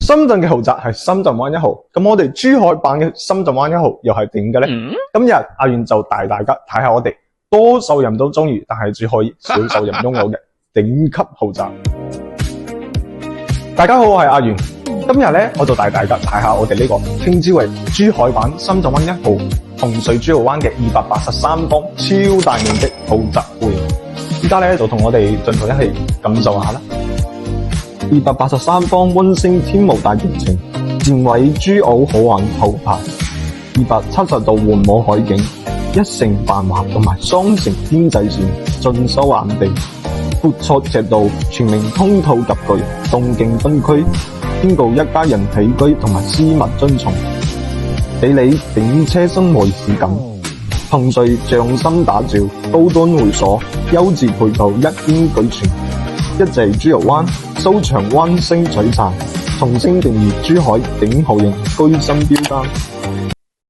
深圳嘅豪宅係深圳灣1號，咁我哋珠海版嘅深圳灣1號又係點嘅呢？今日阿元就帶大家睇下我哋多數人都中意，但係只可以少數人擁有嘅頂級豪宅。大家好，我係阿元，今日呢，我就帶大家睇下我哋呢個稱之為珠海版深圳灣1號紅水珠澳灣嘅283方超大面積豪宅會。依家呢，就同我哋進行一起感受下啦。283方溫馨天幕大劇情，建位珠澳口岸後排，270度環望海景，一城繁華同埋雙城邊際線盡收眼地，闊綽尺度，全面通透格局，動靜分區，兼顧一家人起居同埋私密遵從，俾你頂車生活質感。紅隧匠心打造高端會所，優質配套一應俱全，一直珠澳灣收場灣星璀璨，重新定義珠海頂好型居身標單。